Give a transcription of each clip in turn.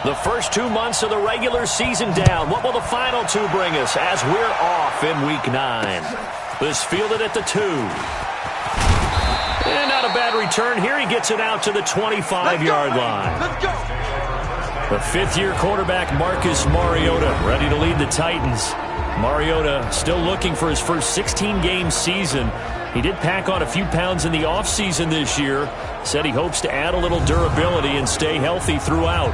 The first 2 months of the regular season down. What will the final two bring us as we're off in Week 9? This fielded at the 2. And not a bad return here. He gets it out to the 25-yard line. Let's go. The fifth-year quarterback, Marcus Mariota, ready to lead the Titans. Mariota still looking for his first 16-game season. He did pack on a few pounds in the offseason this year. Said he hopes to add a little durability and stay healthy throughout.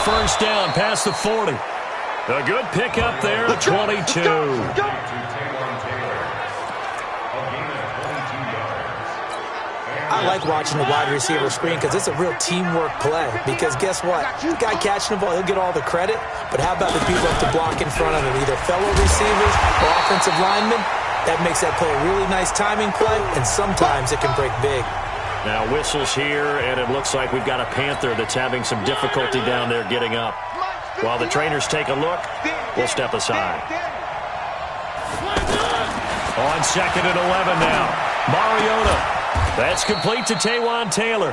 First down past the 40. A good pickup there at 22. Let's go. I like watching the wide receiver screen because it's a real teamwork play. Because guess what? The guy catching the ball, he'll get all the credit. But how about the people up to block in front of him? Either fellow receivers or offensive linemen. That makes that play a really nice timing play, and sometimes it can break big. Now whistles here, and it looks like we've got a Panther that's having some difficulty down there getting up. While the trainers take a look, we'll step aside. On 2nd and 11 now. Mariota. That's complete to Taywan Taylor.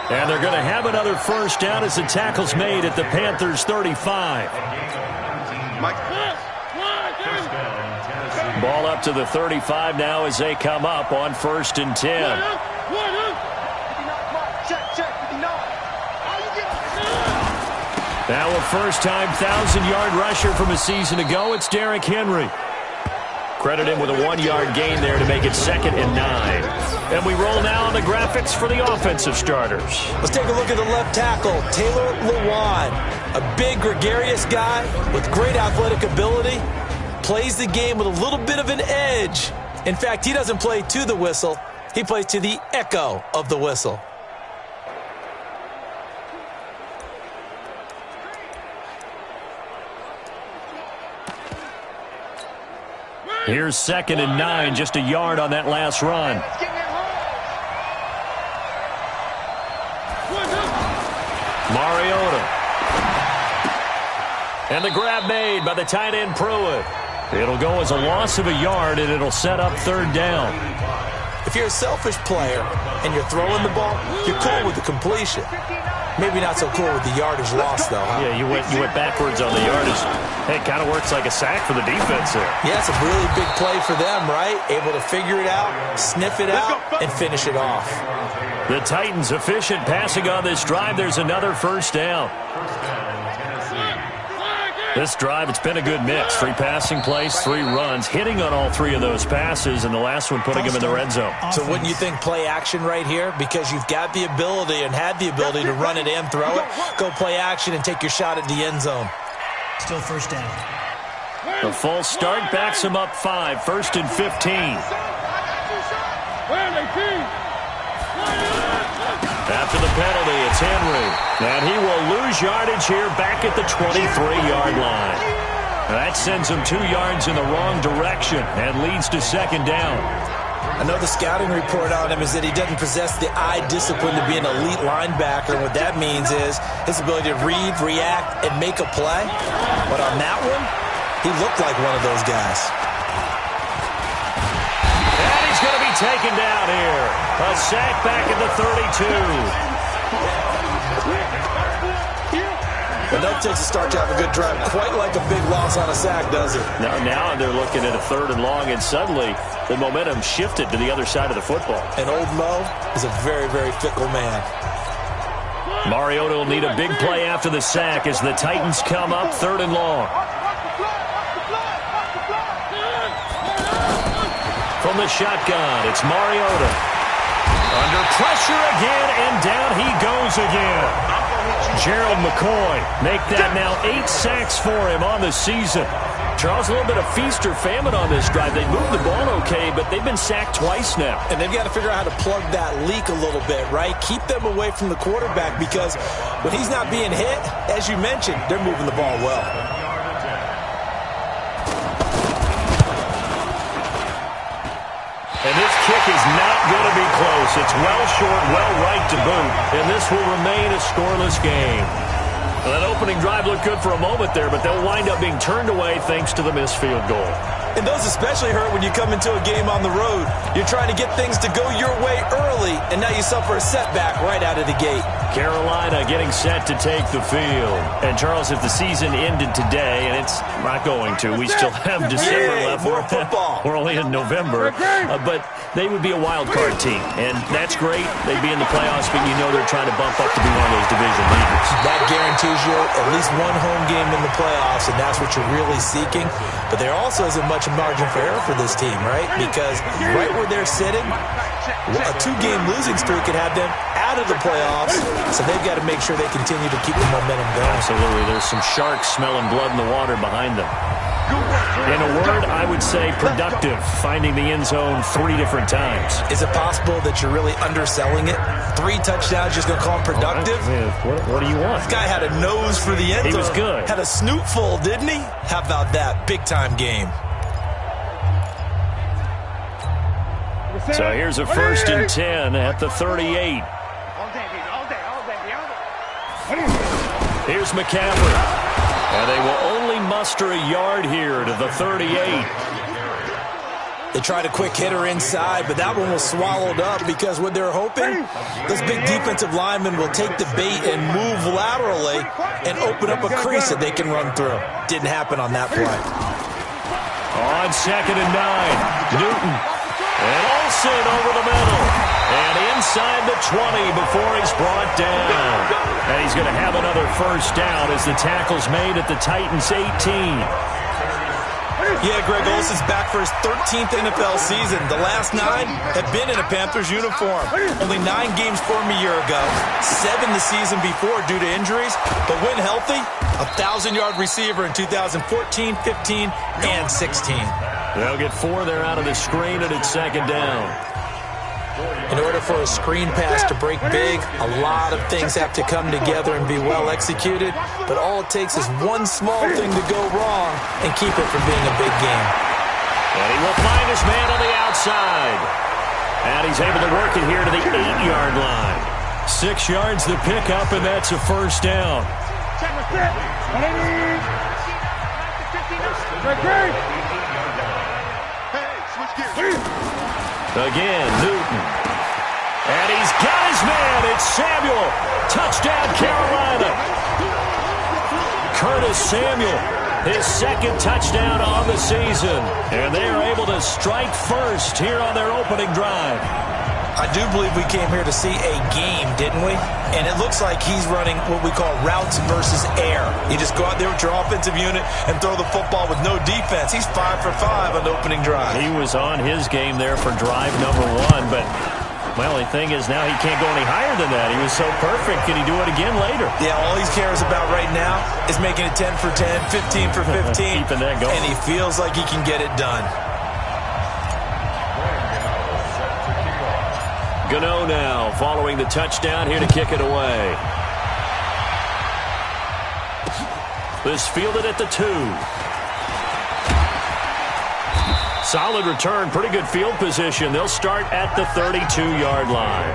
And they're going to have another first down as the tackle's made at the Panthers' 35. Ball up to the 35 now as they come up on 1st and 10. Now a first-time 1,000-yard rusher from a season ago, it's Derrick Henry. Credit him with a 1-yard gain there to make it 2nd and 9. And we roll now on the graphics for the offensive starters. Let's take a look at the left tackle, Taylor Lewan. A big, gregarious guy with great athletic ability. Plays the game with a little bit of an edge. In fact, he doesn't play to the whistle. He plays to the echo of the whistle. Here's 2nd and 9, just a yard on that last run. Mariota. And the grab made by the tight end Pruitt. It'll go as a loss of a yard, and it'll set up 3rd down. If you're a selfish player and you're throwing the ball, you're cool with the completion. Maybe not so cool with the yardage loss, though, huh? Yeah, you went backwards on the yardage. Hey, it kind of works like a sack for the defense there. Yeah, it's a really big play for them, right? Able to figure it out, sniff it out, and finish it off. The Titans efficient passing on this drive. There's another first down. This drive, it's been a good mix. 3 passing plays, 3 runs, hitting on all 3 of those passes, and the last one putting him in the red zone. So wouldn't you think play action right here? Because you've got the ability and had the ability to run it and throw it. Go play action and take your shot at the end zone. Still first down. The false start backs him up 5, 1st and 15. After the penalty, it's Henry. And he will lose yardage here back at the 23-yard line. That sends him 2 yards in the wrong direction and leads to 2nd down. I know the scouting report on him is that he doesn't possess the eye discipline to be an elite linebacker. And what that means is his ability to read, react, and make a play. But on that one, he looked like one of those guys. And he's going to be taken down here. A sack back at the 32. But that takes a start to have a good drive. Quite like a big loss on a sack, does it? Now they're looking at a 3rd and long, and suddenly the momentum shifted to the other side of the football. And old Mo is a very, very fickle man. Mariota will need a big play after the sack as the Titans come up 3rd and long. From the shotgun, it's Mariota. Under pressure again, and down he goes again. Gerald McCoy make that now 8 sacks for him on the season. Charles, a little bit of feast or famine on this drive. They moved the ball okay, but they've been sacked twice now. And they've got to figure out how to plug that leak a little bit, right? Keep them away from the quarterback because when he's not being hit, as you mentioned, they're moving the ball well. And this kick is not going to be close. It's well short, well right to boot. And this will remain a scoreless game. Well, that opening drive looked good for a moment there, but they'll wind up being turned away thanks to the missed field goal. And those especially hurt when you come into a game on the road. You're trying to get things to go your way early, and now you suffer a setback right out of the gate. Carolina getting set to take the field. And, Charles, if the season ended today, and it's not going to, we still have December left. More football. We're only in November. But they would be a wild card team, and that's great. They'd be in the playoffs, but you know they're trying to bump up to be one of those division leaders. That guarantees you at least one home game in the playoffs, and that's what you're really seeking. But there also isn't much margin for error for this team, right? Because right where they're sitting, a two-game losing streak could have them out of the playoffs, so they've got to make sure they continue to keep the momentum going. Absolutely. There's some sharks smelling blood in the water behind them. In a word, I would say productive, finding the end zone 3 different times. Is it possible that you're really underselling it? 3 touchdowns, just going to call him productive? What do you want? This guy had a nose for the end zone. He was good. Had a snoot full, didn't he? How about that? Big-time game. So here's a 1st and 10 at the 38. Here's McCaffrey. And they will only muster a yard here to the 38. They tried a quick hitter inside, but that one was swallowed up because what they're hoping, those big defensive linemen will take the bait and move laterally and open up a crease that they can run through. Didn't happen on that play. On 2nd and 9, Newton. And Olsen over the middle. And inside the 20 before he's brought down. And he's going to have another 1st down as the tackle's made at the Titans' 18. Yeah, Greg Olsen's back for his 13th NFL season. The last 9 have been in a Panthers uniform. Only 9 games for him a year ago. 7 the season before due to injuries. But when healthy, a 1,000-yard receiver in 2014, 15, and 16. They'll get 4 there out of the screen, and it's 2nd down. In order for a screen pass to break big, a lot of things have to come together and be well executed. But all it takes is one small thing to go wrong and keep it from being a big game. And he will find his man on the outside. And he's able to work it here to the 8-yard line. 6 yards the pickup, and that's a 1st down. Again, Newton. And he's got his man. It's Samuel. Touchdown, Carolina. Curtis Samuel, his 2nd touchdown on the season. And they are able to strike first here on their opening drive. I do believe we came here to see a game, didn't we? And it looks like he's running what we call routes versus air. You just go out there with your offensive unit and throw the football with no defense. He's 5 for 5 on the opening drive. He was on his game there for drive number 1, but my only thing is now he can't go any higher than that. He was so perfect. Can he do it again later? Yeah, all he cares about right now is making it 10 for 10, 15 for 15. Keeping that going. And he feels like he can get it done. Gano now following the touchdown here to kick it away. This fielded at the 2. Solid return, pretty good field position. They'll start at the 32-yard line.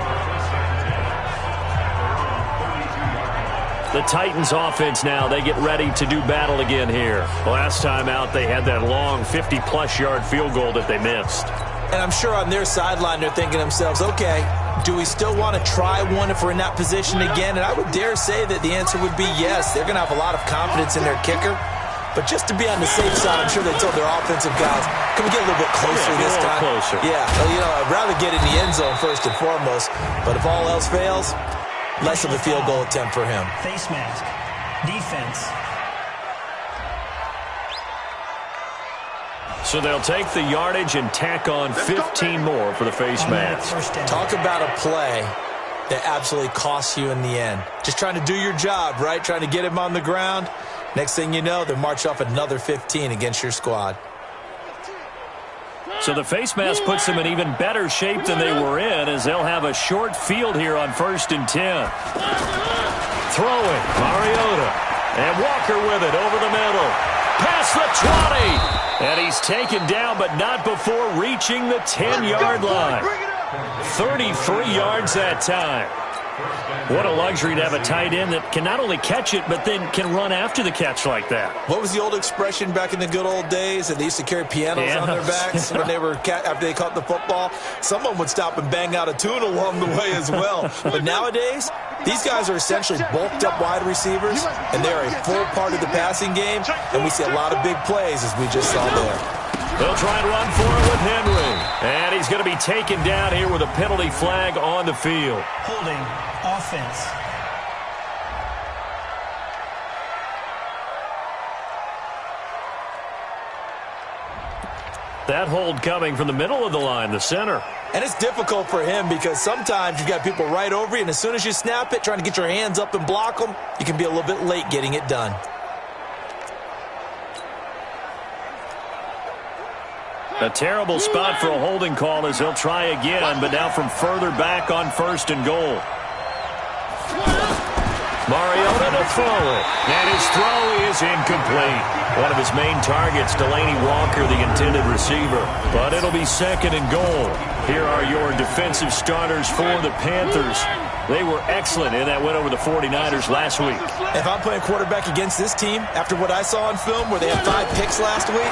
The Titans offense now, they get ready to do battle again here. Last time out, they had that long 50-plus yard field goal that they missed. And I'm sure on their sideline they're thinking to themselves, okay, do we still want to try one if we're in that position again? And I would dare say that the answer would be yes. They're going to have a lot of confidence in their kicker. But just to be on the safe side, I'm sure they told their offensive guys, can we get a little bit closer this time? Closer. Yeah, you know, I'd rather get in the end zone first and foremost. But if all else fails, less of a field goal attempt for him. Face mask. Defense. So they'll take the yardage and tack on 15 more for the face mask. Talk about a play that absolutely costs you in the end. Just trying to do your job, right? Trying to get him on the ground. Next thing you know, they march off another 15 against your squad. So the face mask puts them in even better shape than they were in, as they'll have a short field here on 1st and 10. Throwing, Mariota. And Walker with it over the middle. Past the 20. And he's taken down, but not before reaching the 10-yard line. 33 yards that time. What a luxury to have a tight end that can not only catch it, but then can run after the catch like that. What was the old expression back in the good old days? And they used to carry pianos on their backs when they were after they caught the football. Someone would stop and bang out a tune along the way as well. But nowadays, these guys are essentially bulked up wide receivers, and they're a full part of the passing game. And we see a lot of big plays, as we just saw there. They'll try and run for it with Henry. And he's going to be taken down here with a penalty flag on the field. Holding offense. That hold coming from the middle of the line, the center. And it's difficult for him because sometimes you've got people right over you, and as soon as you snap it, trying to get your hands up and block them, you can be a little bit late getting it done. A terrible spot for a holding call as he'll try again, but now from further back on 1st and goal. Mariota to throw it, and his throw is incomplete. One of his main targets, Delaney Walker, the intended receiver. But it'll be 2nd and goal. Here are your defensive starters for the Panthers. They were excellent in that win over the 49ers last week. If I'm playing quarterback against this team, after what I saw on film where they had 5 picks last week,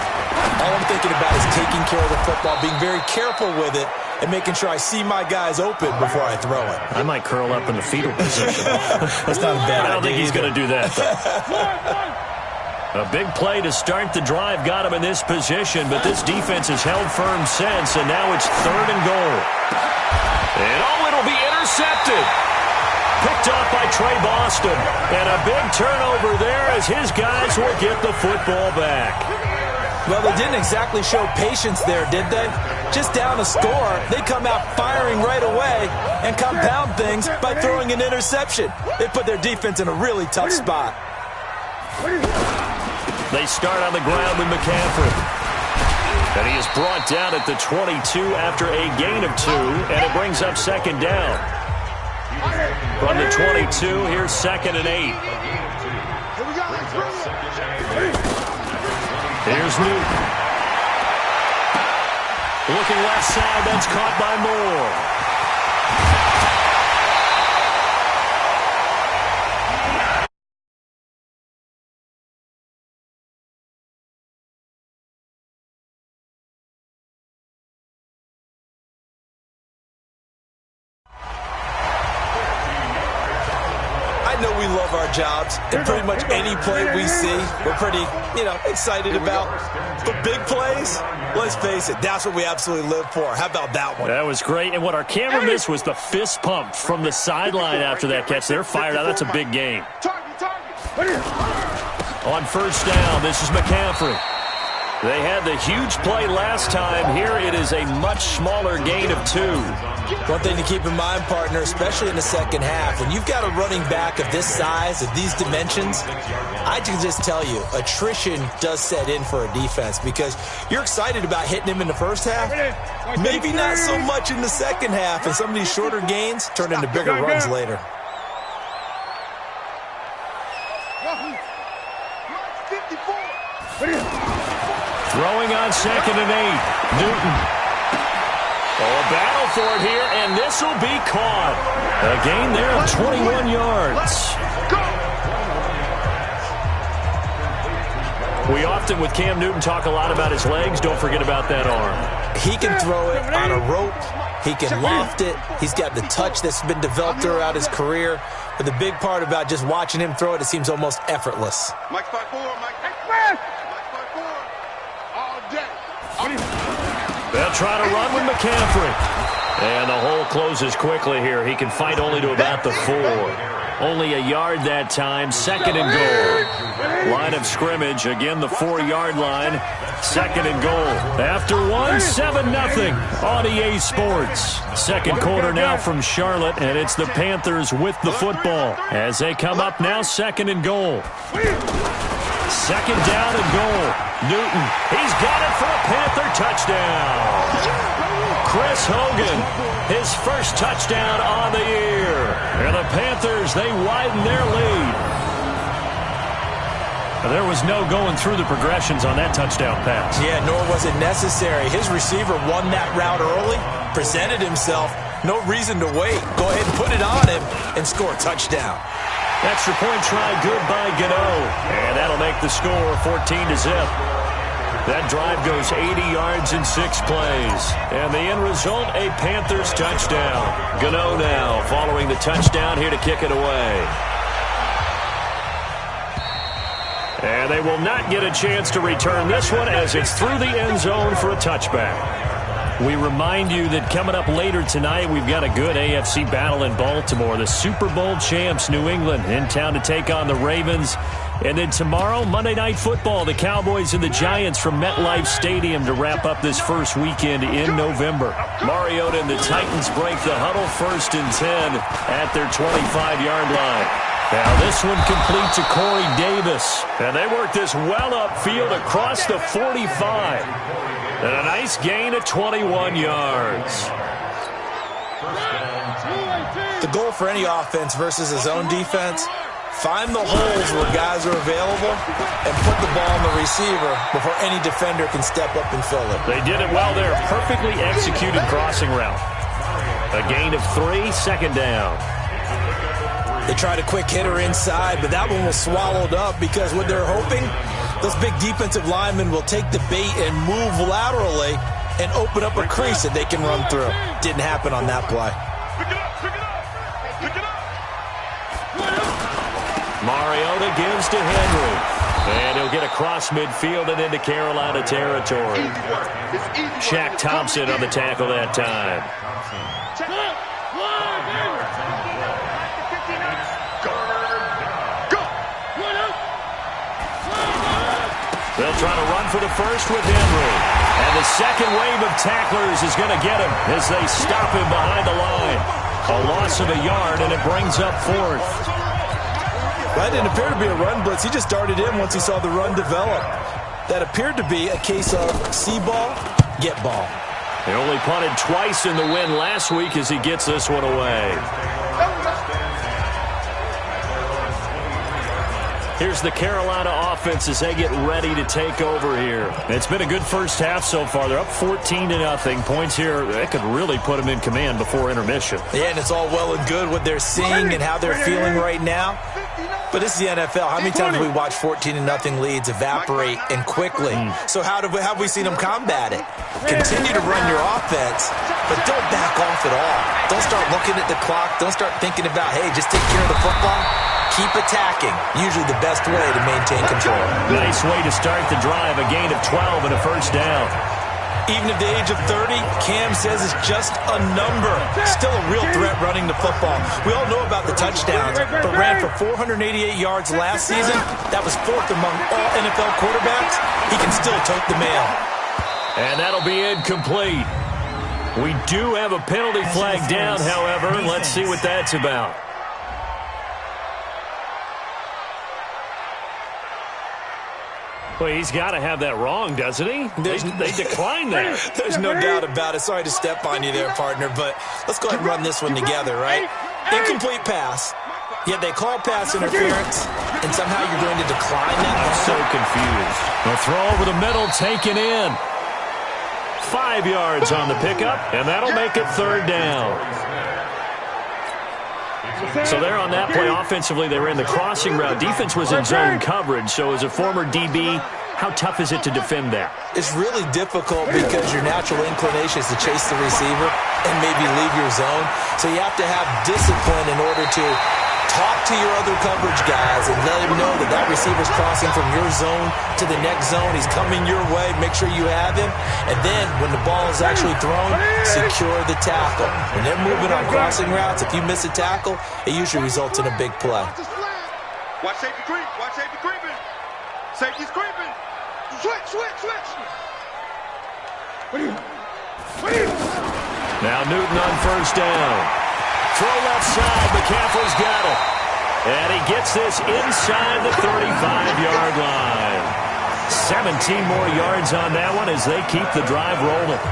all I'm thinking about is taking care of the football, being very careful with it, and making sure I see my guys open before I throw it. I might curl up in the fetal position. That's not a bad idea. I don't think he's going to do that, though. A big play to start the drive got him in this position, but this defense has held firm since, and now it's 3rd and goal. And it'll be intercepted. Picked off by Trey Boston. And a big turnover there as his guys will get the football back. Well, they didn't exactly show patience there, did they? Just down a score, they come out firing right away and compound things by throwing an interception. They put their defense in a really tough spot. They start on the ground with McCaffrey. And he is brought down at the 22 after a gain of 2, and it brings up 2nd down. From the 22, here's 2nd and 8. Here's Newton. Looking left side, that's caught by Moore. We love our jobs, and pretty much any play we see, we're pretty, excited about. But big plays, let's face it, that's what we absolutely live for. How about that one? That was great, and what our camera missed was the fist pump from the sideline after that catch. They're fired out. That's a big game. On 1st down, this is McCaffrey. They had the huge play last time. Here it is a much smaller gain of 2. One thing to keep in mind, partner, especially in the second half, when you've got a running back of this size, of these dimensions, I can just tell you, attrition does set in for a defense because you're excited about hitting him in the first half. Maybe not so much in the second half, and some of these shorter gains turn into bigger runs later. Throwing on 2nd and 8. Newton. A battle for it here, and this will be caught. A gain there of 21 yards. We often, with Cam Newton, talk a lot about his legs. Don't forget about that arm. He can throw it on a rope. He can loft it. He's got the touch that's been developed throughout his career. But the big part about just watching him throw it seems almost effortless. Mike 5-4, Mike 5-4. All day. They'll try to run with McCaffrey. And the hole closes quickly here. He can fight only to about the 4. Only a yard that time. 2nd and goal. Line of scrimmage. Again, the 4-yard line. 2nd and goal. After 1, 7-0 on EA Sports. Second quarter now from Charlotte, and it's the Panthers with the football as they come up now 2nd and goal. Second down and goal. Newton, he's got it for a Panther touchdown. Chris Hogan, his first touchdown on the year. And the Panthers, they widen their lead. There was no going through the progressions on that touchdown pass. Yeah, nor was it necessary. His receiver won that route early, presented himself. No reason to wait. Go ahead and put it on him and score a touchdown. Extra point try good by Gano. And that'll make the score 14-0. That drive goes 80 yards in 6 plays. And the end result, a Panthers touchdown. Gano now following the touchdown here to kick it away. And they will not get a chance to return this one as it's through the end zone for a touchback. We remind you that coming up later tonight, we've got a good AFC battle in Baltimore. The Super Bowl champs, New England, in town to take on the Ravens. And then tomorrow, Monday Night Football, the Cowboys and the Giants from MetLife Stadium to wrap up this first weekend in November. Mariota and the Titans break the huddle 1st and 10 at their 25-yard line. Now this one complete to Corey Davis. And they work this well upfield across the 45. And a nice gain of 21 yards. The goal for any offense versus his own defense, find the holes where guys are available and put the ball on the receiver before any defender can step up and fill it. They did it well there. Perfectly executed crossing route. A gain of 3, second down. They tried a quick hitter inside, but that one was swallowed up because what they're hoping, those big defensive linemen will take the bait and move laterally and open up a crease that they can run through. Didn't happen on that play. Mariota gives to Henry. And he'll get across midfield and into Carolina territory. Shaq Thompson on the tackle that time. They'll try to run for the first with Henry. And the second wave of tacklers is going to get him as they stop him behind the line. A loss of a yard, and it brings up 4th. That didn't appear to be a run blitz. He just darted in once he saw the run develop. That appeared to be a case of see ball, get ball. He only punted twice in the win last week as he gets this one away. Here's the Carolina offense as they get ready to take over here. It's been a good first half so far. They're up 14-0. Points here, that could really put them in command before intermission. Yeah, and it's all well and good what they're seeing and how they're feeling right now. But this is the NFL. How many times have we watched 14-0 leads evaporate and quickly? So how have we seen them combat it? Continue to run your offense, but don't back off at all. Don't start looking at the clock. Don't start thinking about, hey, just take care of the football. Keep attacking. Usually the best way to maintain control. Nice way to start the drive. A gain of 12 and a first down. Even at the age of 30, Cam says it's just a number. Still a real threat running the football. We all know about the touchdowns, but ran for 488 yards last season. That was 4th among all NFL quarterbacks. He can still tote the mail. And that'll be incomplete. We do have a penalty flag down, however. Let's see what that's about. Well, he's got to have that wrong, doesn't he? They declined that. There's no doubt about it. Sorry to step on you there, partner, but let's go ahead and run this one together, right? Incomplete pass, yet they call pass interference, and somehow you're going to decline that. I'm so confused. The throw over the middle taken in. 5 yards on the pickup, and that'll make it 3rd down. So there on that play, offensively, they ran the crossing route. Defense was in zone coverage, so as a former DB, how tough is it to defend that? It's really difficult because your natural inclination is to chase the receiver and maybe leave your zone. So you have to have discipline in order to talk to your other coverage guys and let him know that that receiver's crossing from your zone to the next zone. He's coming your way. Make sure you have him. And then when the ball is actually thrown, secure the tackle. When they're moving on crossing routes, if you miss a tackle, it usually results in a big play. Watch safety creep. Watch safety creeping. Safety's creeping. Switch. Now Newton on first down. Throw left side. McCaffrey's got it. And he gets this inside the 35-yard line. 17 more yards on that one as they keep the drive rolling.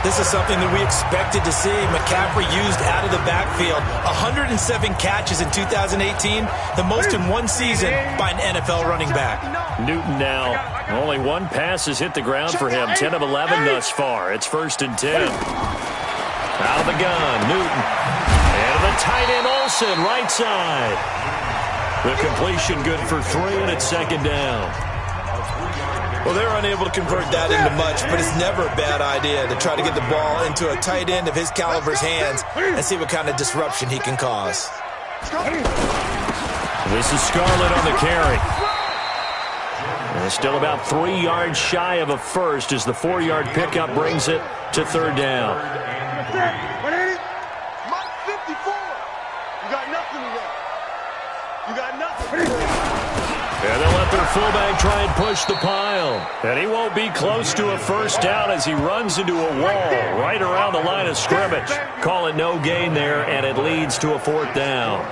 This is something that we expected to see. McCaffrey used out of the backfield. 107 catches in 2018, the most in one season by an NFL running back. Newton now. Only one pass has hit the ground for him. 10 of 11 thus far. It's 1st and 10. Out of the gun, Newton. And the tight end, Olsen, right side. The completion good for 3, and it's 2nd down. Well, they're unable to convert that into much, but it's never a bad idea to try to get the ball into a tight end of his caliber's hands and see what kind of disruption he can cause. This is Scarlett on the carry. And still about 3 yards shy of a first as the 4-yard pickup brings it to 3rd down. Mike 54. You got nothing again. You got nothing. And they'll let their fullback try and push the pile. And he won't be close to a 1st down as he runs into a wall right around the line of scrimmage. Call it no gain there, and it leads to a 4th down.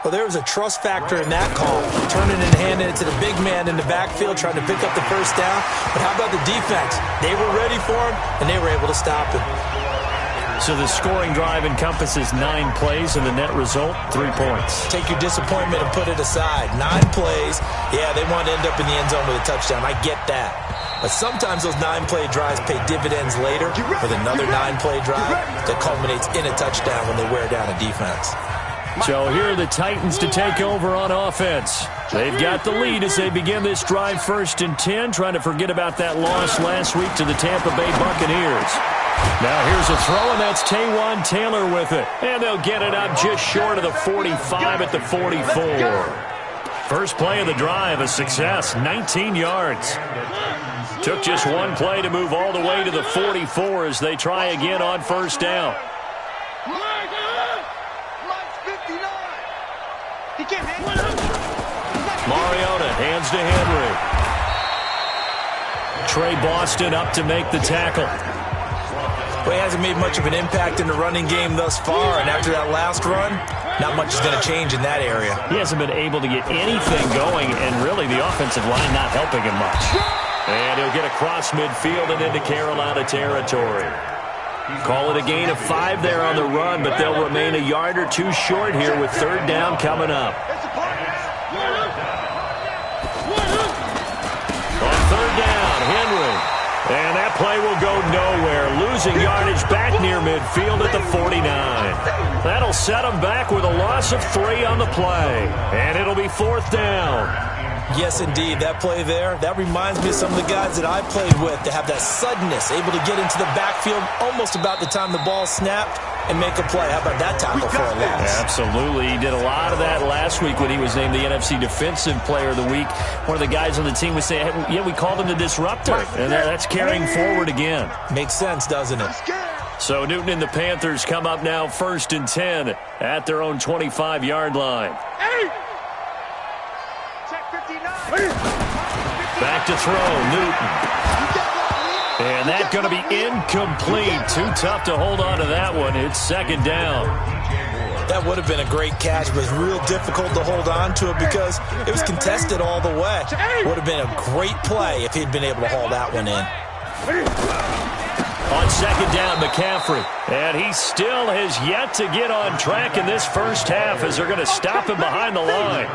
Well, there was a trust factor in that call. Turning and handing it to the big man in the backfield, trying to pick up the 1st down. But how about the defense? They were ready for him, and they were able to stop him. So the scoring drive encompasses 9 plays, and the net result, 3 points. Take your disappointment and put it aside. 9 plays. Yeah, they want to end up in the end zone with a touchdown. I get that. But sometimes those 9-play drives pay dividends later with another 9-play drive that culminates in a touchdown when they wear down a defense. So here are the Titans to take over on offense. They've got the lead as they begin this drive 1st and 10, trying to forget about that loss last week to the Tampa Bay Buccaneers. Now here's a throw, and that's Taywan Taylor with it. And they'll get it up just short of the 45 at the 44. First play of the drive, a success, 19 yards. Took just one play to move all the way to the 44 as they try again on 1st down. Mariota hands to Henry. Trey Boston up to make the tackle. Well, he hasn't made much of an impact in the running game thus far, and after that last run, not much is going to change in that area. He hasn't been able to get anything going, and really the offensive line not helping him much. And he'll get across midfield and into Carolina territory. Call it a gain of 5 there on the run, but they'll remain a yard or 2 short here with 3rd down coming up. On 3rd down, Henry. And that play will go nowhere. Losing yardage back near midfield at the 49. That'll set them back with a loss of 3 on the play. And it'll be 4th down. Yes, indeed. That play there, that reminds me of some of the guys that I played with to have that suddenness, able to get into the backfield almost about the time the ball snapped and make a play. How about that tackle for a loss? Absolutely. He did a lot of that last week when he was named the NFC Defensive Player of the Week. One of the guys on the team would say, hey, yeah, we called him the disruptor. And that's carrying forward again. Makes sense, doesn't it? So Newton and the Panthers come up now 1st and 10 at their own 25-yard line. Back to throw, Newton. And that's going to be incomplete. Too tough to hold on to that one. It's 2nd down. That would have been a great catch, but it was real difficult to hold on to it because it was contested all the way. Would have been a great play if he'd been able to haul that one in. On 2nd down, McCaffrey. And he still has yet to get on track in this first half as they're going to stop him behind the line.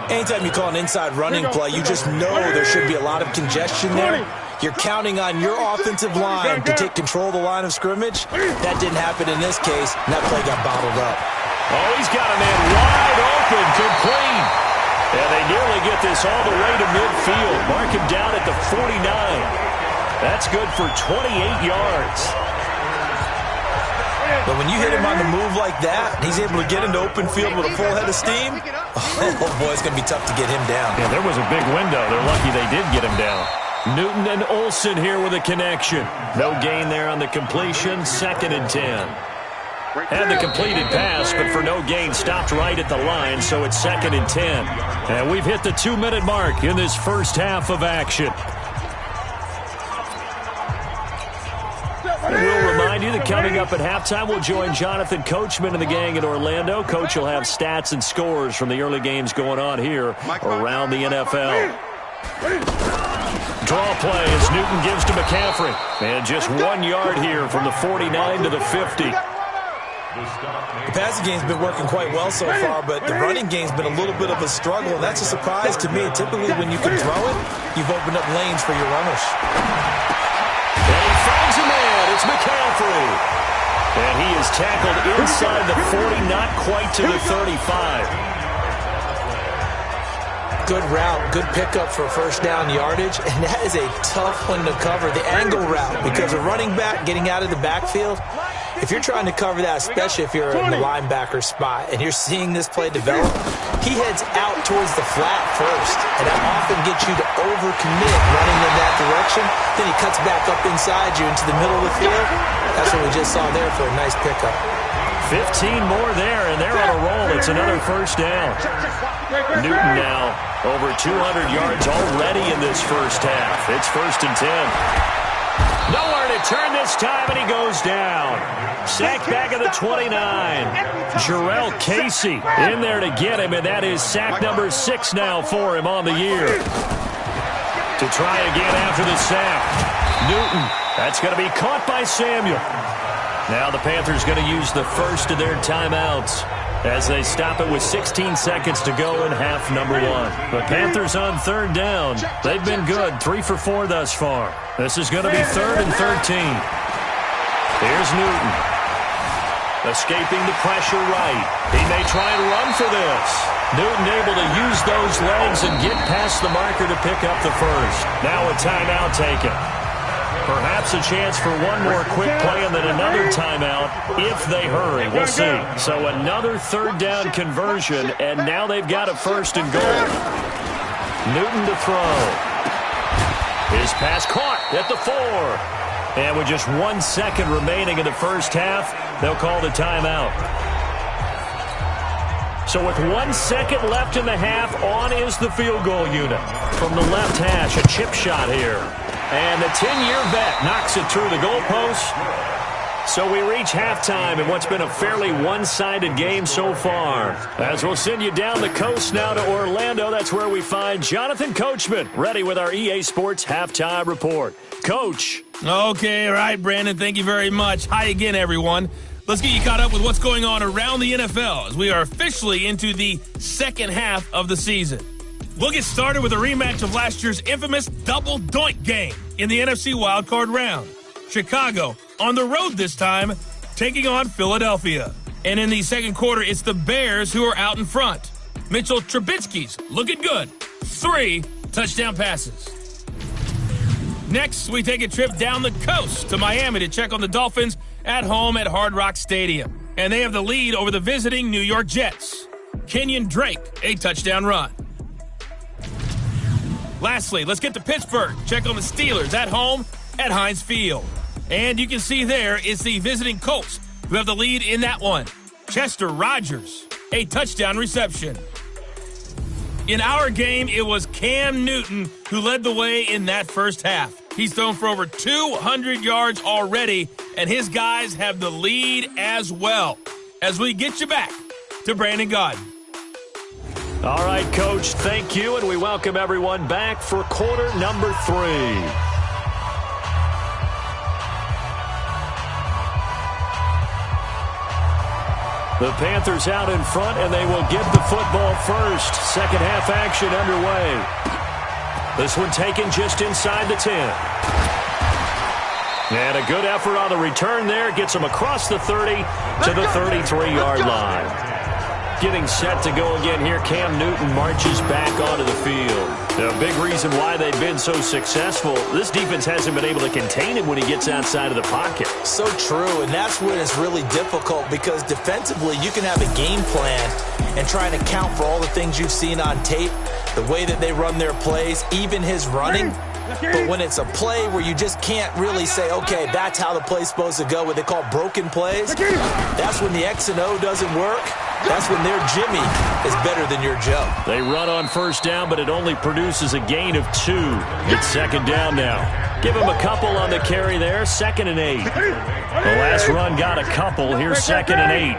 Anytime you call an inside running play, you just know there should be a lot of congestion there. You're counting on your offensive line to take control of the line of scrimmage. That didn't happen in this case, and that play got bottled up. Oh, he's got a man wide open, complete. And they nearly get this all the way to midfield. Mark him down at the 49. That's good for 28 yards. But when you hit him on the move like that, he's able to get into open field with a full head of steam, oh boy, it's going to be tough to get him down. Yeah, there was a big window. They're lucky they did get him down. Newton and Olsen here with a connection. No gain there on the completion, 2nd and 10. And the completed pass, but for no gain, stopped right at the line, so it's 2nd and 10. And we've hit the 2-minute mark in this first half of action. And we'll remind you that coming up at halftime, we'll join Jonathan Coachman and the gang in Orlando. Coach will have stats and scores from the early games going on here around the NFL. Draw play as Newton gives to McCaffrey. And just 1 yard here from the 49 to the 50. The passing game's been working quite well so far, but the running game's been a little bit of a struggle, and that's a surprise to me. Typically, when you can throw it, you've opened up lanes for your runners. And he finds a man. It's McCaffrey. And he is tackled inside the 40, not quite to the 35. Good route, good pickup for first down yardage, and that is a tough one to cover, the angle route, because a running back getting out of the backfield, if you're trying to cover that, especially if you're in the linebacker spot and you're seeing this play develop, he heads out towards the flat first, and that often gets you to overcommit running in that direction. Then he cuts back up inside you into the middle of the field. That's what we just saw there for a nice pickup. 15 more there, and they're on a roll. It's another first down. Newton now over 200 yards already in this first half. It's 1st and 10. Nowhere to turn this time, and he goes down. Sacked back at the 29. Jarrell Casey in there to get him, and that is sack number 6 now for him on the year. To try again after the sack. Newton, that's going to be caught by Samuel. Now the Panthers going to use the first of their timeouts as they stop it with 16 seconds to go in half number 1. The Panthers on 3rd down. They've been good, 3 for 4 thus far. This is going to be 3rd and 13. Here's Newton. Escaping the pressure right. He may try and run for this. Newton able to use those legs and get past the marker to pick up the first. Now a timeout taken. Perhaps a chance for one more quick play and then another timeout if they hurry. We'll see. So another 3rd down conversion, and now they've got a 1st and goal. Newton to throw. His pass caught at the 4. And with just 1 second remaining in the first half, they'll call the timeout. So with 1 second left in the half, on is the field goal unit. From the left hash, a chip shot here. And the 10-year vet knocks it through the goalpost. So we reach halftime in what's been a fairly one-sided game so far. As we'll send you down the coast now to Orlando, that's where we find Jonathan Coachman, ready with our EA Sports Halftime Report. Coach. Okay, all right, Brandon, thank you very much. Hi again, everyone. Let's get you caught up with what's going on around the NFL as we are officially into the second half of the season. We'll get started with a rematch of last year's infamous double doink game in the NFC wildcard round. Chicago on the road this time, taking on Philadelphia. And in the second quarter, it's the Bears who are out in front. Mitchell Trubisky's looking good. 3 touchdown passes. Next, we take a trip down the coast to Miami to check on the Dolphins at home at Hard Rock Stadium. And they have the lead over the visiting New York Jets. Kenyon Drake, a touchdown run. Lastly, let's get to Pittsburgh. Check on the Steelers at home at Heinz Field. And you can see there it's the visiting Colts who have the lead in that one. Chester Rogers, a touchdown reception. In our game, it was Cam Newton who led the way in that first half. He's thrown for over 200 yards already, and his guys have the lead as well. As we get you back to Brandon Gaudin. All right, Coach, thank you, and we welcome everyone back for quarter number 3. The Panthers out in front, and they will get the football first. Second half action underway. This one taken just inside the 10. And a good effort on the return there. Gets them across the 30 to the 33-yard line. Getting set to go again here, Cam Newton marches back onto the field. A big reason why they've been so successful, this defense hasn't been able to contain him when he gets outside of the pocket. So true, and that's when it's really difficult because defensively you can have a game plan and try to account for all the things you've seen on tape, the way that they run their plays, even his running. But when it's a play where you just can't really say, okay, that's how the play's supposed to go, what they call broken plays, that's when the X and O doesn't work. That's when their Jimmy is better than your Joe. They run on first down, but it only produces a gain of 2. It's second down now. Give him a couple on the carry there, 2nd and 8. The last run got a couple. Here's 2nd and 8.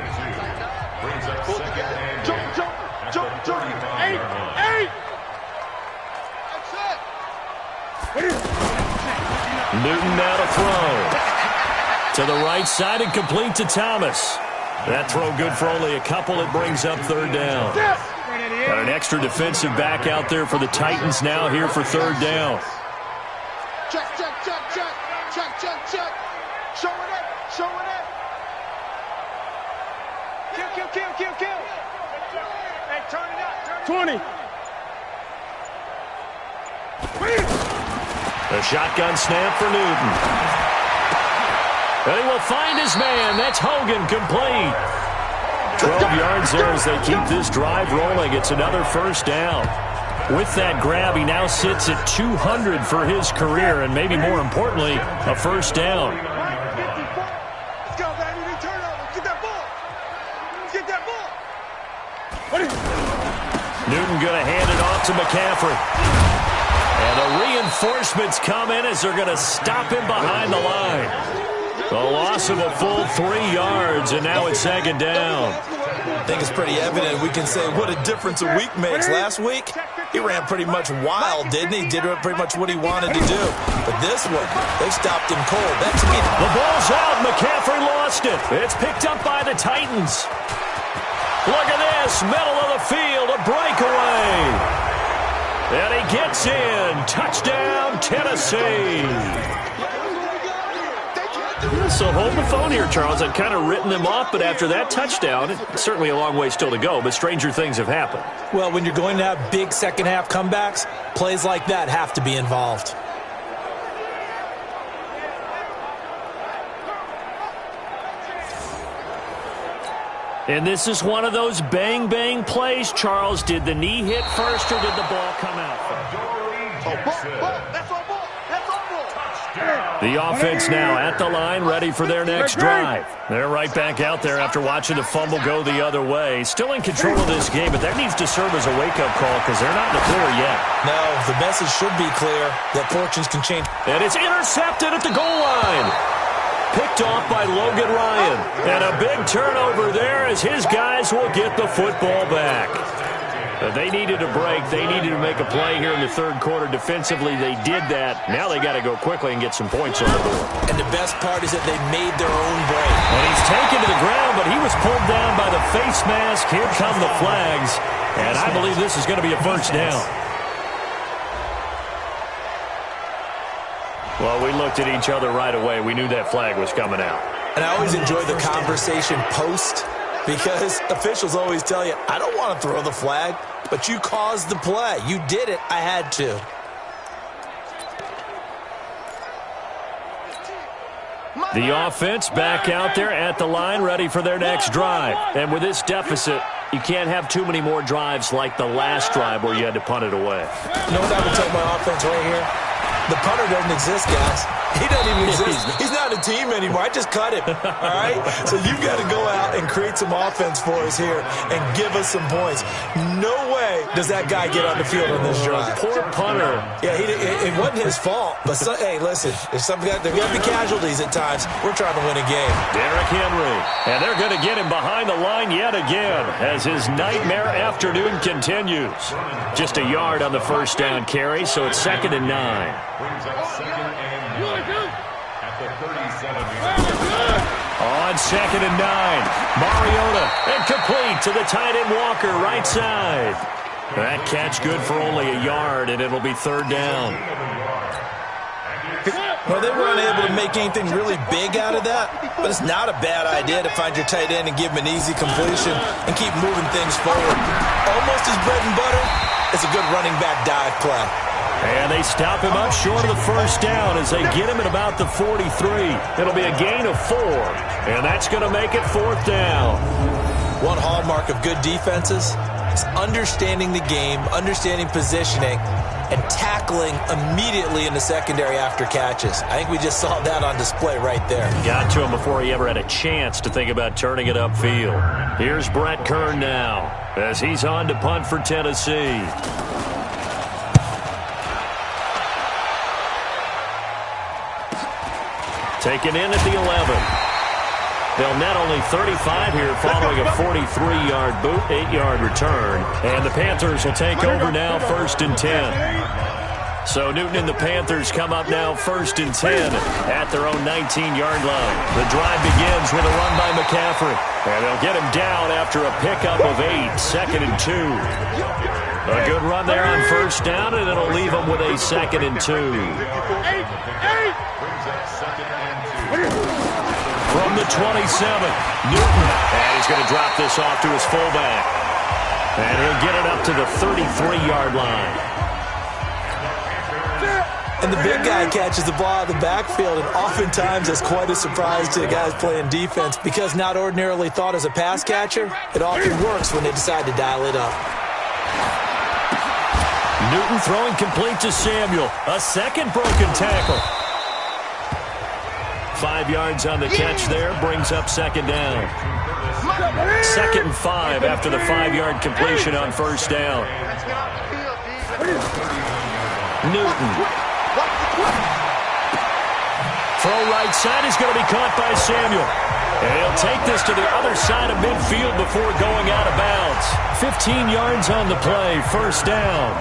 Newton now to throw. To the right side and complete to Thomas. That throw good for only a couple. It brings up 3rd down. Got an extra defensive back out there for the Titans now here for 3rd down. Check. Show it up. Kill. Hey, turn it up. 20. The shotgun snap for Newton. And he will find his man. That's Hogan, complete. 12 yards there as they keep this drive rolling. It's another 1st down. With that grab, he now sits at 200 for his career, and maybe more importantly, a 1st down. Let's go, baby. Turnover. Get that ball. Newton going to hand it off to McCaffrey. And the reinforcements come in as they're going to stop him behind the line. The loss of a full 3 yards, and now it's 2nd down. I think it's pretty evident. We can say what a difference a week makes. Last week, he ran pretty much wild, didn't he? Did pretty much what he wanted to do. But this one, they stopped him cold. That to me, the ball's out. McCaffrey lost it. It's picked up by the Titans. Look at this. Middle of the field, a breakaway. And he gets in. Touchdown, Tennessee. So hold the phone here, Charles. I've kind of written them off, but after that touchdown, it's certainly a long way still to go, but stranger things have happened. Well, when you're going to have big second-half comebacks, plays like that have to be involved. And this is one of those bang-bang plays, Charles. Did the knee hit first, or did the ball come out first? That's our ball. The offense now at the line, ready for their next drive. They're right back out there after watching the fumble go the other way. Still in control of this game, but that needs to serve as a wake-up call because they're not in the clear yet. No, the message should be clear that fortunes can change. And it's intercepted at the goal line. Picked off by Logan Ryan. And a big turnover there as his guys will get the football back. They needed a break. They needed to make a play here in the 3rd quarter. Defensively, they did that. Now they got to go quickly and get some points on the board. And the best part is that they made their own break. And he's taken to the ground, but he was pulled down by the face mask. Here come the flags. And I believe this is going to be a 1st down. Well, we looked at each other right away. We knew that flag was coming out. And I always enjoy the conversation post because officials always tell you, I don't want to throw the flag, but you caused the play. You did it. I had to. The offense back out there at the line, ready for their next drive. And with this deficit, you can't have too many more drives like the last drive where you had to punt it away. You know what I would tell my offense right here? The punter doesn't exist, guys. He doesn't even exist. He's not a team anymore. I just cut him, all right? So you've got to go out and create some offense for us here and give us some points. No way does that guy get on the field on this drive. Poor punter. Yeah, it wasn't his fault. But, hey, listen, there's there got to be casualties at times. We're trying to win a game. Derrick Henry. And they're going to get him behind the line yet again as his nightmare afternoon continues. Just a yard on the 1st down carry, so it's 2nd and 9. Brings up 2nd and 9 at the 37-yard. On 2nd and 9, Mariota incomplete to the tight end Walker, right side. That catch good for only a yard, and it'll be 3rd down. Well, they weren't able to make anything really big out of that, but it's not a bad idea to find your tight end and give him an easy completion and keep moving things forward. Almost his bread and butter. It's a good running back dive play. And they stop him up short of the 1st down as they get him at about the 43. It'll be a gain of 4, and that's going to make it 4th down. One hallmark of good defenses is understanding the game, understanding positioning, and tackling immediately in the secondary after catches. I think we just saw that on display right there. Got to him before he ever had a chance to think about turning it upfield. Here's Brett Kern now as he's on to punt for Tennessee. Taken in at the 11. They'll net only 35 here following a 43-yard boot, 8-yard return. And the Panthers will take over now, 1st and 10. So Newton and the Panthers come up now 1st and 10 at their own 19-yard line. The drive begins with a run by McCaffrey. And they'll get him down after a pickup of 8, 2nd and 2. A good run there on 1st down, and it'll leave them with a 2nd and 2. From the 27, Newton. And he's going to drop this off to his fullback. And he'll get it up to the 33-yard line. And the big guy catches the ball out of the backfield, and oftentimes it's quite a surprise to the guys playing defense because not ordinarily thought as a pass catcher, it often works when they decide to dial it up. Newton throwing complete to Samuel. A second broken tackle. 5 yards on the catch there, brings up 2nd down. 2nd and 5 after the 5-yard completion on 1st down. Newton. Throw right side is going to be caught by Samuel. And he'll take this to the other side of midfield before going out of bounds. 15 yards on the play, 1st down.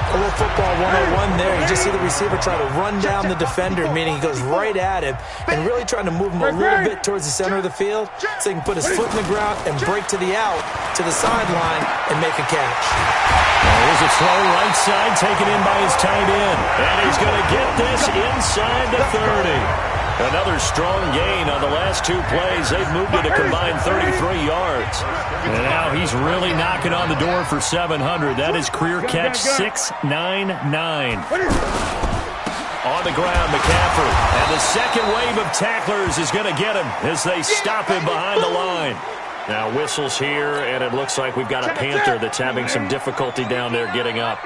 A little football 101 there. You just see the receiver try to run down the defender, meaning he goes right at him and really trying to move him a little bit towards the center of the field so he can put his foot in the ground and break to the out, to the sideline, and make a catch. There's a throw right side taken in by his tight end. And he's going to get this inside the 30. Another strong gain on the last 2 plays. They've moved it a combined 33 yards. And now he's really knocking on the door for 700. That is career catch 699. On the ground, McCaffrey. And the second wave of tacklers is going to get him as they stop him behind the line. Now whistles here, and it looks like we've got a Panther that's having some difficulty down there getting up.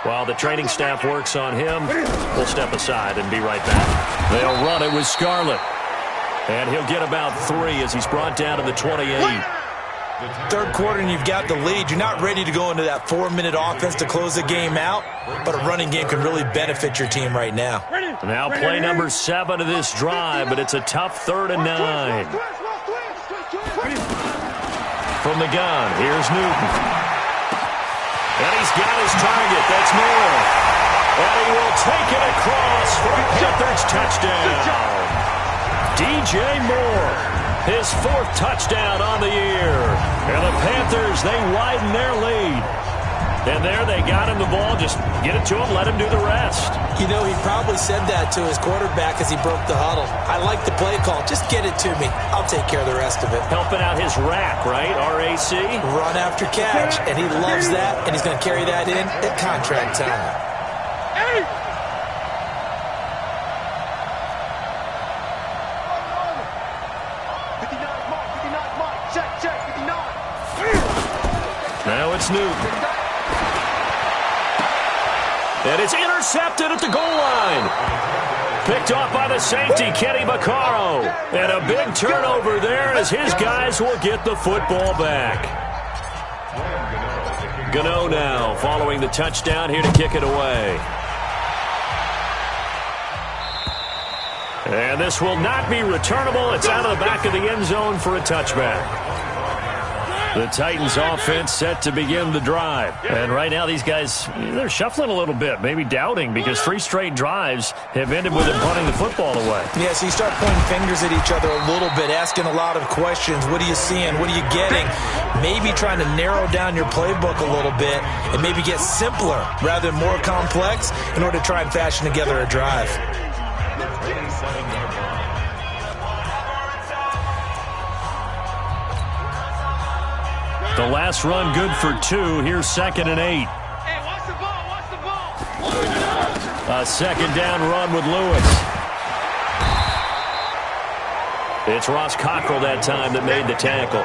While the training staff works on him, we'll step aside and be right back. They'll run it with Scarlett. And he'll get about 3 as he's brought down to the 28. 3rd quarter and you've got the lead. You're not ready to go into that 4-minute offense to close the game out, but a running game can really benefit your team right now. Now play number 7 of this drive, but it's a tough 3rd and 9. From the gun, here's Newton. And he's got his target. That's Moore. And he will take it across for a Panthers touchdown. DJ Moore, his 4th touchdown on the year. And the Panthers, they widen their lead. And there they got him the ball. Just get it to him, let him do the rest. You know, he probably said that to his quarterback as he broke the huddle. I like the play call. Just get it to me. I'll take care of the rest of it. Helping out his rack, right? R-A-C? Run after catch. And he loves that, and he's going to carry that in at contract time. Now it's Newton. And it's intercepted at the goal line. Picked off by the safety, Kenny Vaccaro. And a big turnover there as his guys will get the football back. Gano now following the touchdown here to kick it away. And this will not be returnable. It's out of the back of the end zone for a touchback. The Titans offense set to begin the drive. And right now these guys, they're shuffling a little bit, maybe doubting, because 3 straight drives have ended with them punting the football away. Yeah, so you start pointing fingers at each other a little bit, asking a lot of questions. What are you seeing? What are you getting? Maybe trying to narrow down your playbook a little bit and maybe get simpler rather than more complex in order to try and fashion together a drive. The last run good for 2. Here's 2nd and 8. Hey, watch the ball, watch the ball. A 2nd down run with Lewis. It's Ross Cockrell that time that made the tackle.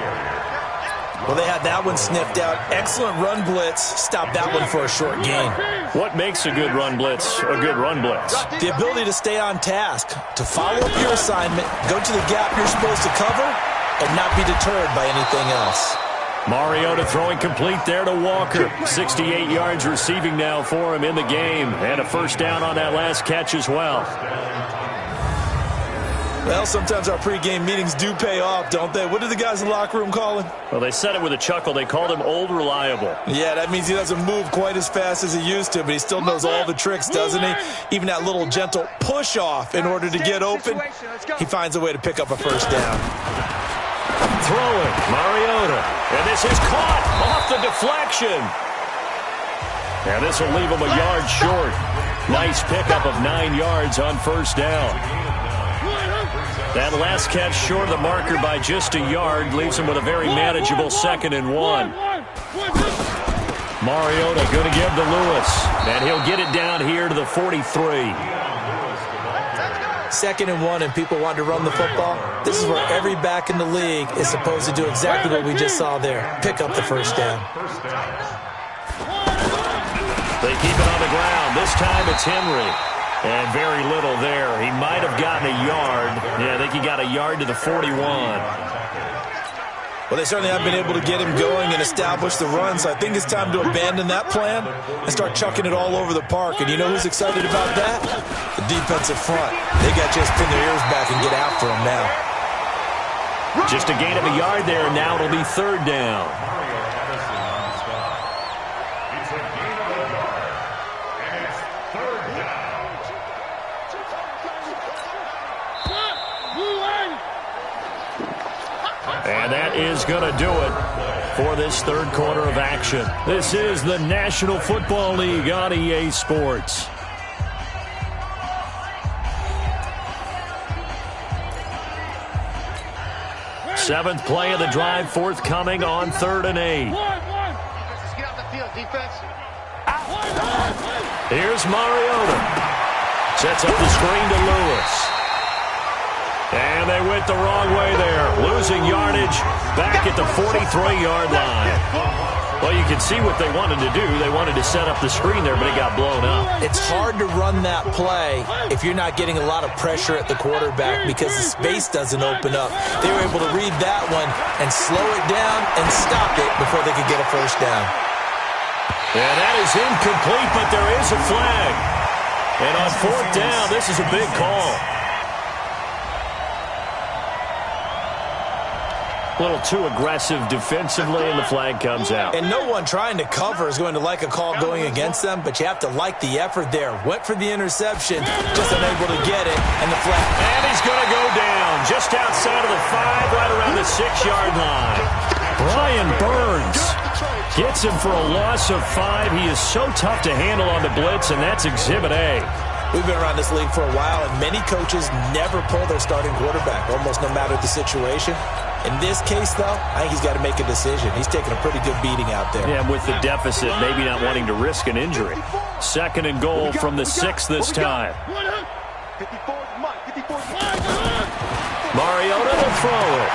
Well, they had that one sniffed out. Excellent run blitz. Stop that one for a short gain. What makes a good run blitz a good run blitz? The ability to stay on task, to follow up your assignment, go to the gap you're supposed to cover, and not be deterred by anything else. Mariota throwing complete there to Walker. 68 yards receiving now for him in the game. And a 1st down on that last catch as well. Well, sometimes our pregame meetings do pay off, don't they? What do the guys in the locker room call him? Well, they said it with a chuckle. They called him Old Reliable. Yeah, that means he doesn't move quite as fast as he used to, but he still knows all the tricks, doesn't he? Even that little gentle push-off in order to get open, he finds a way to pick up a first down. Throwing, Mariota. And this is caught off the deflection. And this will leave him a yard short. Nice pickup of 9 yards on first down. That last catch short of the marker by just a yard leaves him with a very manageable 2nd and 1. Mariota going to give to Lewis. And he'll get it down here to the 43. 2nd and 1 and people want to run the football. This is where every back in the league is supposed to do exactly what we just saw there. Pick up the first down. They keep it on the ground. This time it's Henry. And very little there. He might have gotten a yard. Yeah, I think he got a yard to the 41. Well, they certainly have been able to get him going and establish the run, so I think it's time to abandon that plan and start chucking it all over the park. And you know who's excited about that? The defensive front. They got to just pin their ears back and get after him now. Just a gain of a yard there, and now it'll be 3rd down. And that is going to do it for this 3rd quarter of action. This is the National Football League on EA Sports. Seventh play of the drive forthcoming on 3rd and 8. Here's Mariota. Sets up the screen to Lewis. And they went the wrong way there. Losing yardage back at the 43-yard line. Well, you can see what they wanted to do. They wanted to set up the screen there, but it got blown up. It's hard to run that play if you're not getting a lot of pressure at the quarterback because the space doesn't open up. They were able to read that one and slow it down and stop it before they could get a first down. And that is incomplete, but there is a flag. And on 4th down, this is a big call. A little too aggressive defensively, and the flag comes out. And no one trying to cover is going to like a call going against them, but you have to like the effort there. Went for the interception, just unable to get it, and the flag. And he's going to go down just outside of the 5, right around the 6-yard line. Brian Burns gets him for a loss of 5. He is so tough to handle on the blitz, and that's Exhibit A. We've been around this league for a while, and many coaches never pull their starting quarterback, almost no matter the situation. In this case, though, I think he's got to make a decision. He's taking a pretty good beating out there. Yeah, with the deficit, maybe not wanting to risk an injury. 2nd and goal from the 6 this time. Mariota will throw it.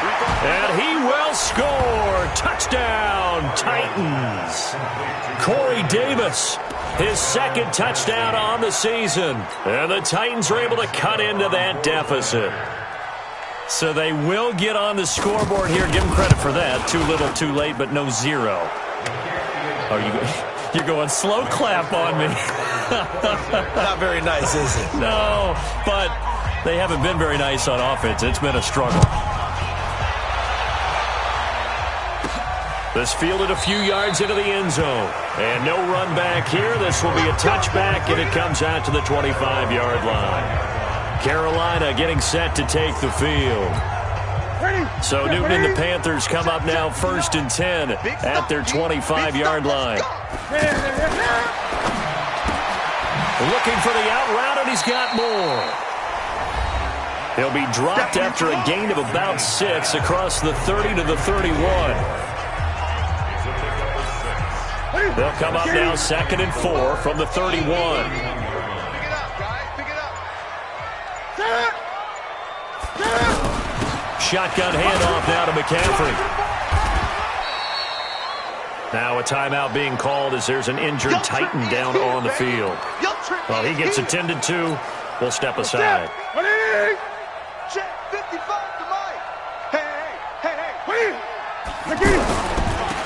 And he will score. Touchdown, Titans. Corey Davis, his 2nd touchdown on the season. And the Titans are able to cut into that deficit. So they will get on the scoreboard here. Give them credit for that. Too little, too late, but no 0. Oh, you're going slow clap on me. Not very nice, is it? No, but they haven't been very nice on offense. It's been a struggle. This fielded a few yards into the end zone. And no run back here. This will be a touchback, and it comes out to the 25-yard line. Carolina getting set to take the field. So Newton and the Panthers come up now 1st and 10 at their 25-yard line. Looking for the out route, and he's got more. He'll be dropped after a gain of about 6 across the 30 to the 31. They'll come up now 2nd and 4 from the 31. Shotgun handoff now to McCaffrey. Now a timeout being called as there's an injured Titan down on the field. Well, he gets attended to. We'll step aside.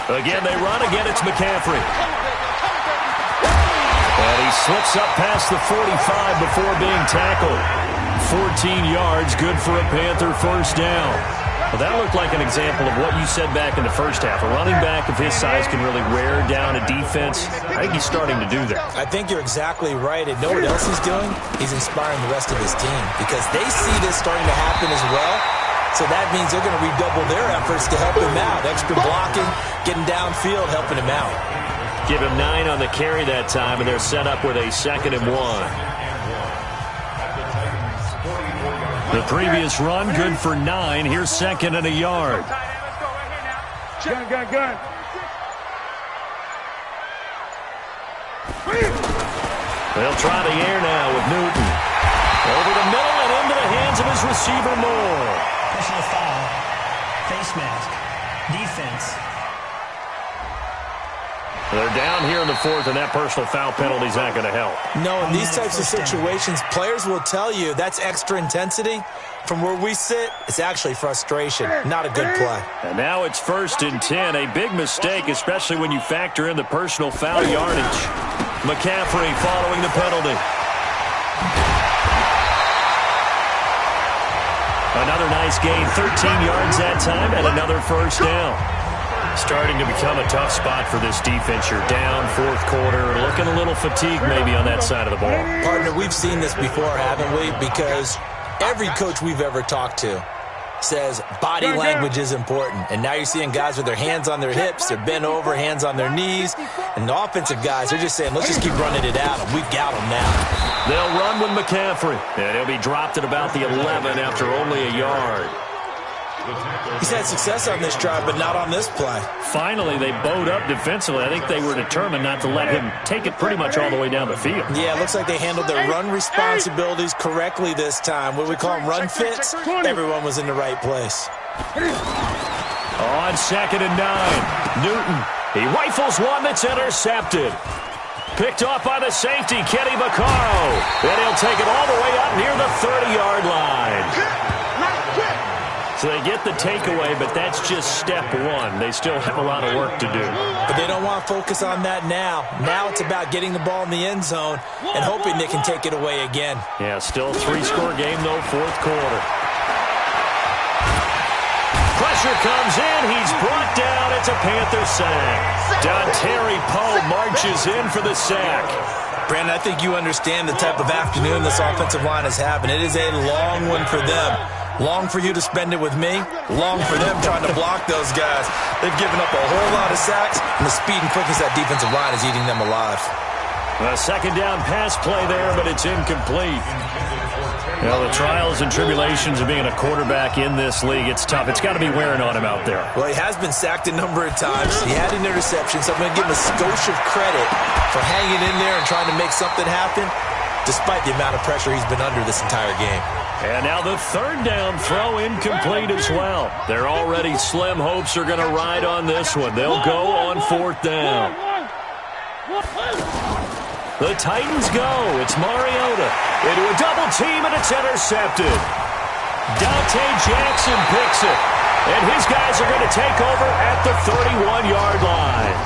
Again, they run. Again, it's McCaffrey. And he slips up past the 45 before being tackled. 14 yards, good for a Panther first down. Well, that looked like an example of what you said back in the first half. A running back of his size can really wear down a defense. I think he's starting to do that. I think you're exactly right. And know what else he's doing? He's inspiring the rest of his team because they see this starting to happen as well. So that means they're going to redouble their efforts to help him out. Extra blocking, getting downfield, helping him out. Give him 9 on the carry that time, and they're set up with a 2nd and 1. The previous run, good for 9. Here's 2nd and a yard. Gun. They'll try the air now with Newton. Over the middle and into the hands of his receiver, Moore. Personal foul. Face mask. Defense. They're down here in the 4th, and that personal foul penalty is not going to help. No, in these types of situations, players will tell you that's extra intensity. From where we sit, it's actually frustration. Not a good play. And now it's 1st and 10. A big mistake, especially when you factor in the personal foul yardage. McCaffrey following the penalty. Another nice gain, 13 yards that time, and another first down. Starting to become a tough spot for this defense. You're down 4th quarter, looking a little fatigued maybe on that side of the ball. Partner, we've seen this before, haven't we? Because every coach we've ever talked to says body language is important. And now you're seeing guys with their hands on their hips, they're bent over, hands on their knees. And the offensive guys, they're just saying, let's just keep running it at them. We've got them now. They'll run with McCaffrey. And he'll be dropped at about the 11 after only a yard. He's had success on this drive, but not on this play. Finally, they bowed up defensively. I think they were determined not to let him take it pretty much all the way down the field. Yeah, it looks like they handled their run responsibilities correctly this time. What we call them run fits, everyone was in the right place. On 2nd and 9, Newton. He rifles one that's intercepted. Picked off by the safety, Kenny Vaccaro. And he'll take it all the way up near the 30-yard line. So they get the takeaway, but that's just step 1. They still have a lot of work to do. But they don't want to focus on that now. Now it's about getting the ball in the end zone and hoping they can take it away again. Yeah, still 3-score game, though, 4th quarter. Pressure comes in. He's brought down. It's a Panther sack. Dontari Poe marches in for the sack. Brandon, I think you understand the type of afternoon this offensive line is having. It is a long one for them. Long for you to spend it with me. Long for them trying to block those guys. They've given up a whole lot of sacks, and the speed and quickness of that defensive line is eating them alive. A 2nd down pass play there, but it's incomplete. Well, the trials and tribulations of being a quarterback in this league, it's tough. It's got to be wearing on him out there. Well, he has been sacked a number of times. He had an interception, so I'm going to give him a skosh of credit for hanging in there and trying to make something happen, despite the amount of pressure he's been under this entire game. And now the 3rd down throw incomplete as well. Their already slim hopes are going to ride on this one. They'll go on 4th down. The Titans go. It's Mariota into a double team, and it's intercepted. Dante Jackson picks it. And his guys are going to take over at the 31-yard line.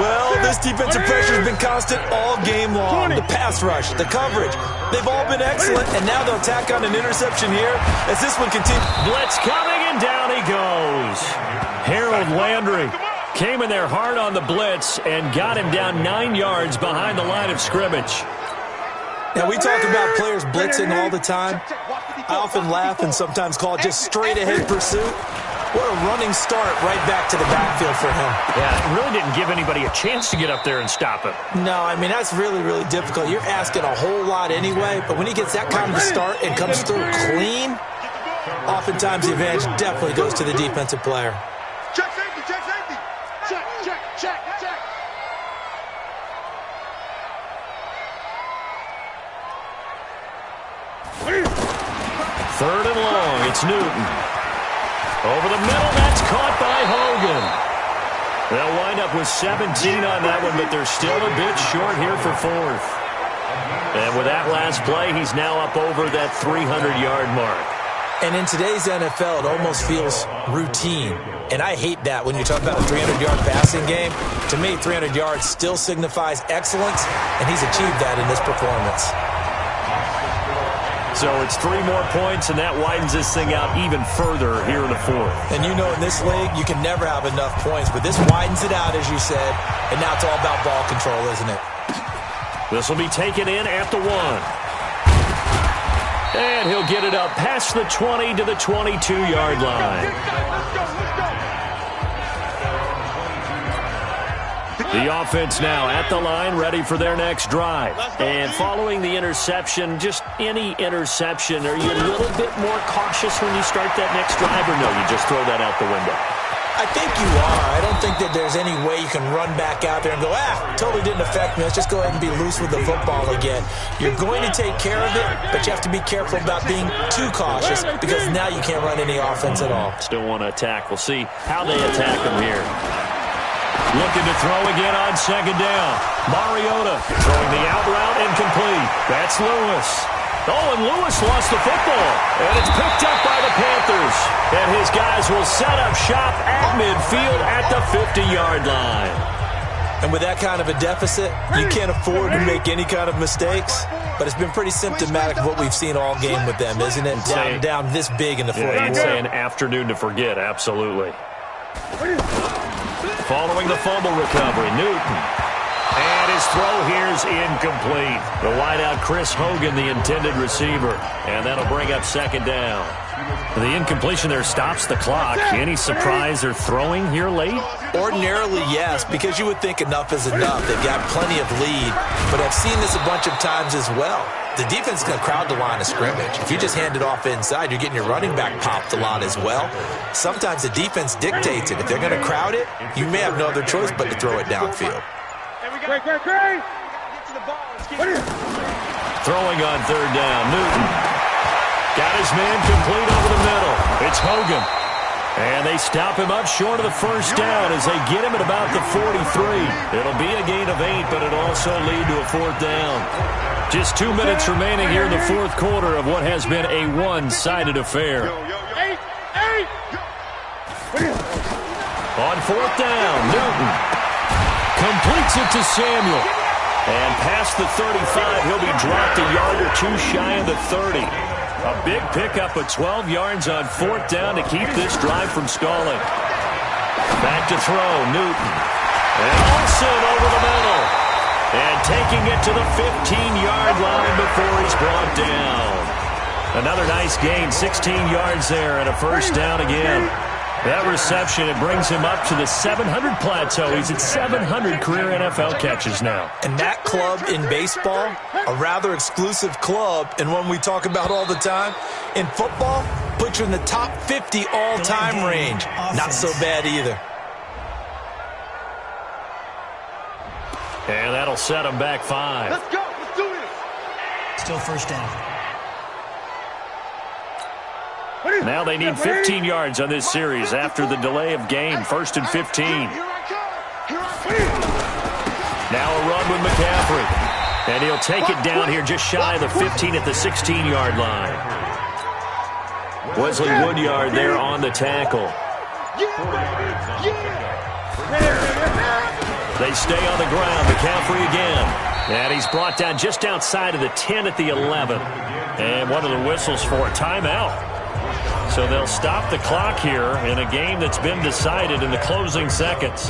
Well, this defensive pressure has been constant all game long. The pass rush, the coverage, they've all been excellent, and now they'll tack on an interception here as this one continues. Blitz coming, and down he goes. Harold Landry came in there hard on the blitz and got him down 9 yards behind the line of scrimmage. Now, we talk about players blitzing all the time. I often laugh and sometimes call it just straight-ahead pursuit. What a running start right back to the backfield for him. Yeah, it really didn't give anybody a chance to get up there and stop him. No, I mean, that's really, really difficult. You're asking a whole lot anyway, but when he gets that kind of a start and comes through clean, oftentimes the advantage definitely goes to the defensive player. Check safety, check safety. Check. 3rd and long, it's Newton. Over the middle, that's caught by Hogan. They'll wind up with 17 on that one, but they're still a bit short here for 4th. And with that last play, he's now up over that 300-yard mark. And in today's NFL, it almost feels routine. And I hate that when you talk about a 300-yard passing game. To me, 300 yards still signifies excellence, and he's achieved that in this performance. So it's 3 more points, and that widens this thing out even further here in the fourth. And you know, in this league, you can never have enough points, but this widens it out, as you said, and now it's all about ball control, isn't it? This will be taken in at the 1. And he'll get it up past the 20 to the 22-yard line. The offense now at the line, ready for their next drive. And following the interception, just any interception, are you a little bit more cautious when you start that next drive, or no, you just throw that out the window? I think you are. I don't think that there's any way you can run back out there and go, totally didn't affect me. Let's just go ahead and be loose with the football again. You're going to take care of it, but you have to be careful about being too cautious because now you can't run any offense at all. Still want to attack. We'll see how they attack them here. Looking to throw again on second down. Mariota throwing the out route incomplete. That's Lewis. Oh, and Lewis lost the football. And it's picked up by the Panthers. And his guys will set up shop at midfield at the 50-yard line. And with that kind of a deficit, you can't afford to make any kind of mistakes. But it's been pretty symptomatic of what we've seen all game with them, isn't it? Down this big in the fourth quarter. You'd say an afternoon to forget, absolutely. Following the fumble recovery, Newton. And his throw here is incomplete. The wideout, Chris Hogan, the intended receiver. And that'll bring up second down. The incompletion there stops the clock. Any surprise they're throwing here late? Ordinarily, yes, because you would think enough is enough. They've got plenty of lead. But I've seen this a bunch of times as well. The defense is going to crowd the line of scrimmage. If you just hand it off inside, you're getting your running back popped a lot as well. Sometimes the defense dictates it. If they're going to crowd it, you may have no other choice but to throw it downfield. Throwing on third down, Newton. Got his man complete over the middle. It's Hogan. And they stop him up short of the first down as they get him at about the 43. It'll be a gain of 8, but it'll also lead to a fourth down. Just 2 minutes remaining here in the fourth quarter of what has been a one-sided affair. On fourth down, Newton completes it to Samuel. And past the 35, he'll be dropped a yard or two shy of the 30. A big pickup of 12 yards on fourth down to keep this drive from stalling. Back to throw, Newton. And Olsen over the middle. And taking it to the 15-yard line before he's brought down. Another nice gain, 16 yards there and a first down again. That reception, it brings him up to the 700 plateau. He's at 700 career NFL catches now. And that club in baseball, a rather exclusive club, and one we talk about all the time. In football, puts you in the top 50 all-time range. Not so bad either. And that'll set him back 5. Let's go. Let's do this. Still first down. Now they need 15 yards on this series after the delay of game. 1st and 15. Now a run with McCaffrey. And he'll take it down here just shy of the 15 at the 16-yard line. Wesley Woodyard there on the tackle. They stay on the ground. McCaffrey again. And he's brought down just outside of the 10 at the 11. And one of the whistles for a timeout. So they'll stop the clock here in a game that's been decided in the closing seconds.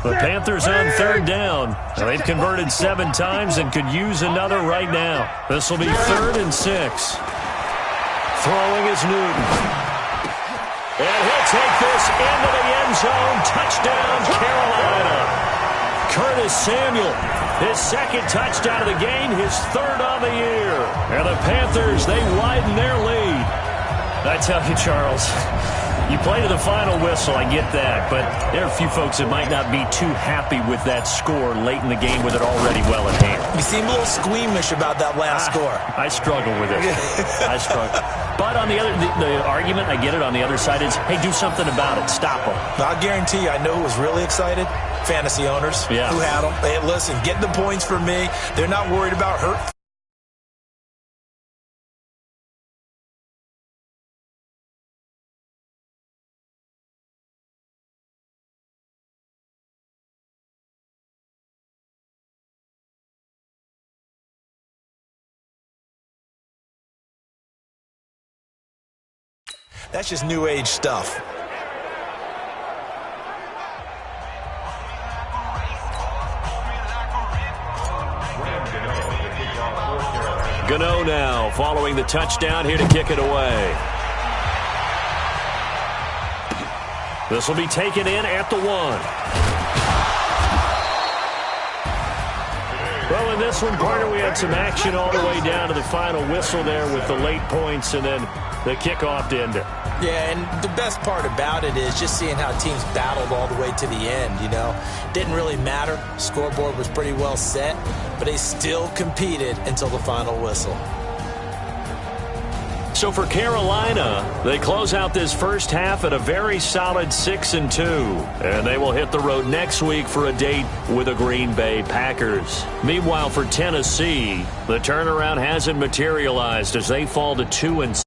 The Panthers on third down. They've converted 7 times and could use another right now. This will be 3rd and 6. Throwing is Newton. And he'll take this into the end zone. Touchdown, Carolina. Curtis Samuel, his 2nd touchdown of the game, his 3rd of the year. And the Panthers, they widen their lead. I tell you, Charles, you play to the final whistle, I get that, but there are a few folks that might not be too happy with that score late in the game with it already well in hand. You seem a little squeamish about that last score. I struggle with it. I struggle. But on the other, the argument, I get it, on the other side is, hey, do something about it. Stop them. I'll guarantee you, I know who was really excited. Fantasy owners who had them. Hey, listen, get the points for me. They're not worried about hurt That's just new age stuff. Gano now following the touchdown here to kick it away. This will be taken in at the 1. Well, in this one, partner, we had some action all the way down to the final whistle there with the late points and then the kickoff to end it. Yeah, and the best part about it is just seeing how teams battled all the way to the end, you know. Didn't really matter. Scoreboard was pretty well set, but they still competed until the final whistle. So for Carolina, they close out this first half at a very solid 6-2. And they will hit the road next week for a date with the Green Bay Packers. Meanwhile, for Tennessee, the turnaround hasn't materialized as they fall to 2-6.